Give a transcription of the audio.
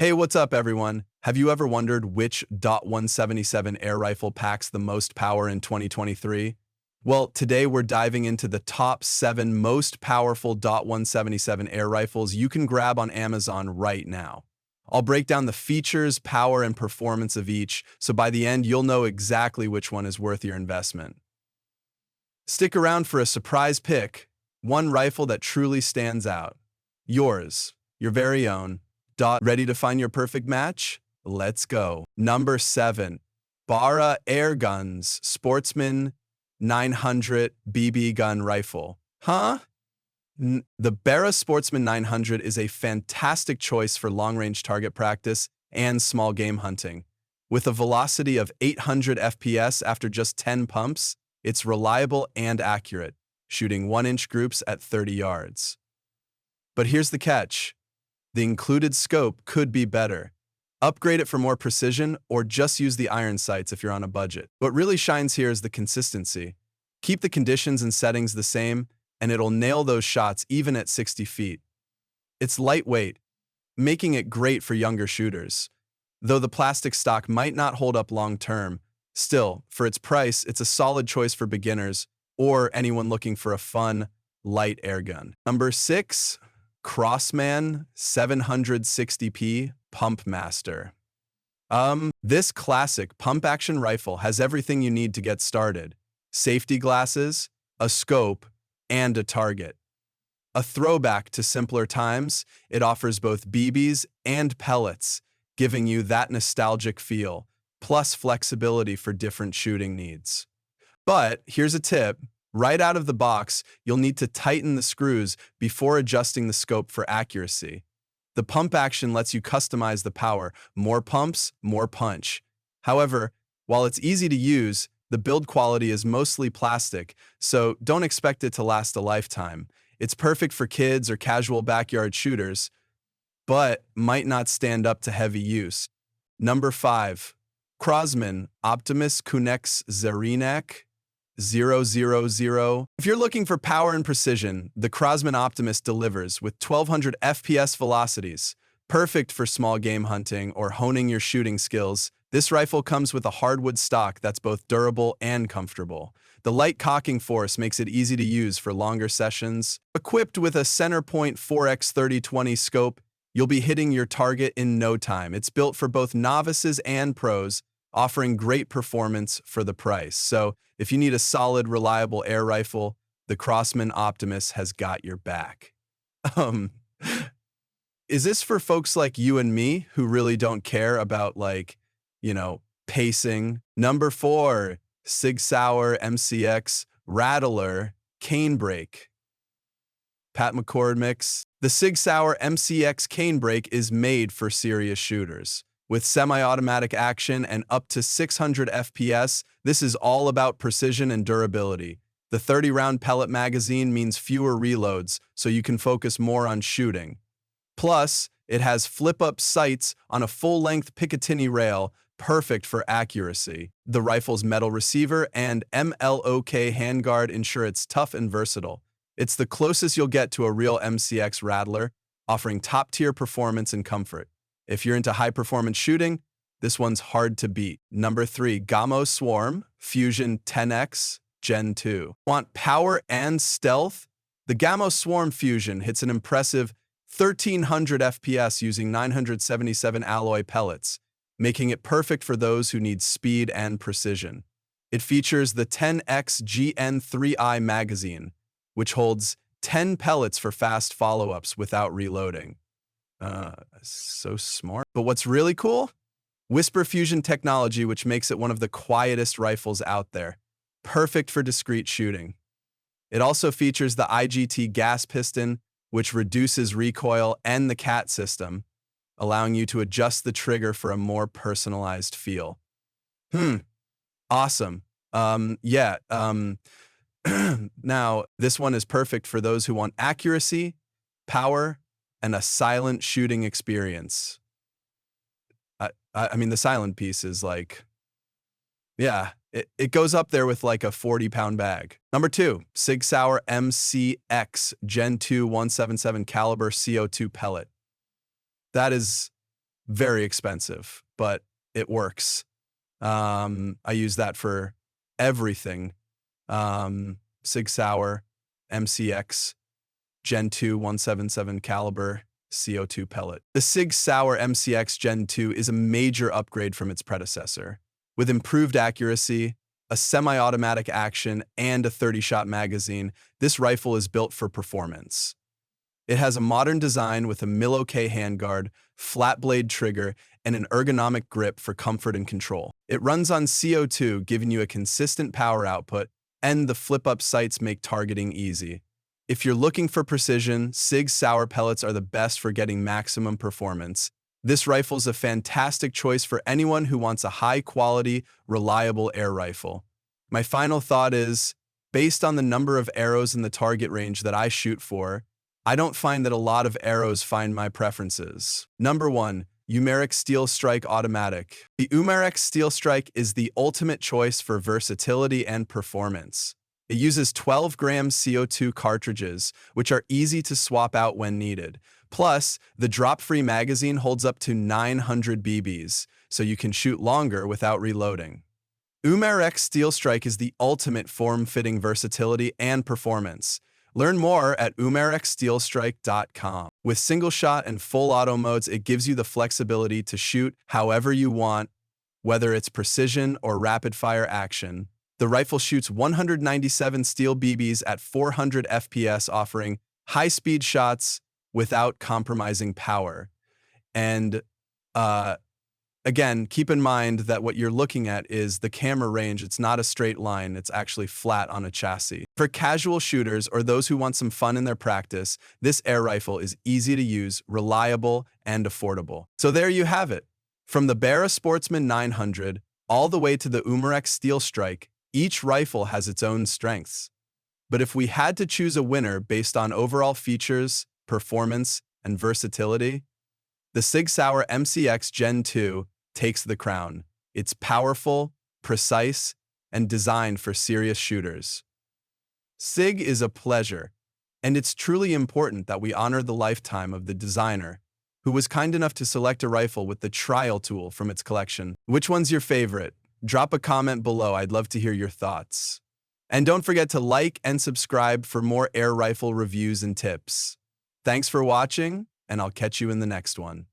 Hey, what's up, everyone? Have you ever wondered which .177 air rifle packs the most power in 2023? Well, today we're diving into the top 7 most powerful .177 air rifles you can grab on Amazon right now. I'll break down the features, power, and performance of each, so by the end you'll know exactly which one is worth your investment. Stick around for a surprise pick, one rifle that truly stands out. Yours, your very own. Ready to find your perfect match? Let's go. Number 7. Barra Air Guns Sportsman 900 BB Gun Rifle. Huh? The Barra Sportsman 900 is a fantastic choice for long-range target practice and small game hunting. With a velocity of 800 FPS after just 10 pumps, it's reliable and accurate, shooting 1-inch groups at 30 yards. But here's the catch. The included scope could be better. Upgrade it for more precision or just use the iron sights if you're on a budget. What really shines here is the consistency. Keep the conditions and settings the same, and it'll nail those shots even at 60 feet. It's lightweight, making it great for younger shooters. Though the plastic stock might not hold up long term, still, for its price, it's a solid choice for beginners or anyone looking for a fun, light airgun. Number 6. Crosman 760p Pump Master. This classic pump-action rifle has everything you need to get started. Safety glasses, a scope, and a target. A throwback to simpler times, it offers both BBs and pellets, giving you that nostalgic feel, plus flexibility for different shooting needs. But here's a tip. Right out of the box, you'll need to tighten the screws before adjusting the scope for accuracy. The pump action lets you customize the power. More pumps, more punch. However, while it's easy to use, the build quality is mostly plastic, so don't expect it to last a lifetime. It's perfect for kids or casual backyard shooters, but might not stand up to heavy use. Number 5. Crosman Optimus Kunex Zerinek 000. If you're looking for power and precision, the Crosman Optimus delivers with 1200 FPS velocities. Perfect for small game hunting or honing your shooting skills, this rifle comes with a hardwood stock that's both durable and comfortable. The light cocking force makes it easy to use for longer sessions. Equipped with a Centerpoint 4x3020 scope, you'll be hitting your target in no time. It's built for both novices and pros, offering great performance for the price. So, if you need a solid, reliable air rifle, the Crosman Optimus has got your back. Um, is this for folks like you and me who really don't care about, pacing? Number 4, Sauer MCX Rattler Canebrake. Pat McCord mix. The Sauer MCX Canebrake is made for serious shooters. With semi-automatic action and up to 600 FPS, this is all about precision and durability. The 30-round pellet magazine means fewer reloads, so you can focus more on shooting. Plus, it has flip-up sights on a full-length Picatinny rail, perfect for accuracy. The rifle's metal receiver and MLOK handguard ensure it's tough and versatile. It's the closest you'll get to a real MCX Rattler, offering top-tier performance and comfort. If you're into high-performance shooting, this one's hard to beat. Number 3, Gamo Swarm Fusion 10X Gen 2. Want power and stealth? The Gamo Swarm Fusion hits an impressive 1300 FPS using 977 alloy pellets, making it perfect for those who need speed and precision. It features the 10X GN3i magazine, which holds 10 pellets for fast follow-ups without reloading. So smart. But what's really cool? Whisper fusion technology, which makes it one of the quietest rifles out there. Perfect for discreet shooting. It also features the IGT gas piston, which reduces recoil, and the CAT system, allowing you to adjust the trigger for a more personalized feel. Awesome. Now, this one is perfect for those who want accuracy, power, and a silent shooting experience. I mean, the silent piece is it goes up there with like a 40-pound bag. Number 2, Sig Sauer MCX Gen 2 177 caliber CO2 pellet. That is Very expensive, but it works. I use that for everything. Sig Sauer, MCX, Gen 2 177 caliber, CO2 pellet. The Sig Sauer MCX Gen 2 is a major upgrade from its predecessor. With improved accuracy, a semi-automatic action, and a 30-shot magazine, this rifle is built for performance. It has a modern design with a Mil-OK handguard, flat blade trigger, and an ergonomic grip for comfort and control. It runs on CO2, giving you a consistent power output, and the flip-up sights make targeting easy. If you're looking for precision, Sig Sauer pellets are the best for getting maximum performance. This rifle is a fantastic choice for anyone who wants a high-quality, reliable air rifle. My final thought is, based on the number of arrows in the target range that I shoot for, I don't find that a lot of arrows find my preferences. Number 1. Umarex Steel Strike Automatic. The Umarex Steel Strike is the ultimate choice for versatility and performance. It uses 12 gram CO2 cartridges, which are easy to swap out when needed. Plus, the drop-free magazine holds up to 900 BBs, so you can shoot longer without reloading. Umarex Steel Strike is the ultimate form-fitting versatility and performance. Learn more at umarexsteelstrike.com. With single shot and full auto modes, it gives you the flexibility to shoot however you want, whether it's precision or rapid-fire action. The rifle shoots 197 steel BBs at 400 FPS, offering high-speed shots without compromising power. And again, keep in mind that what you're looking at is the camera range. It's not a straight line. It's actually flat on a chassis. For casual shooters or those who want some fun in their practice, this air rifle is easy to use, reliable, and affordable. So there you have it. From the Barra Sportsman 900 all the way to the Umarex Steel Strike, each rifle has its own strengths. But if we had to choose a winner based on overall features, performance, and versatility, the Sig Sauer MCX Gen 2 takes the crown. It's powerful, precise, and designed for serious shooters. Sig is a pleasure, and it's truly important that we honor the lifetime of the designer, who was kind enough to select a rifle with the trial tool from its collection. Which one's your favorite? Drop a comment below. I'd love to hear your thoughts. And don't forget to like and subscribe for more air rifle reviews and tips. Thanks for watching, and I'll catch you in the next one.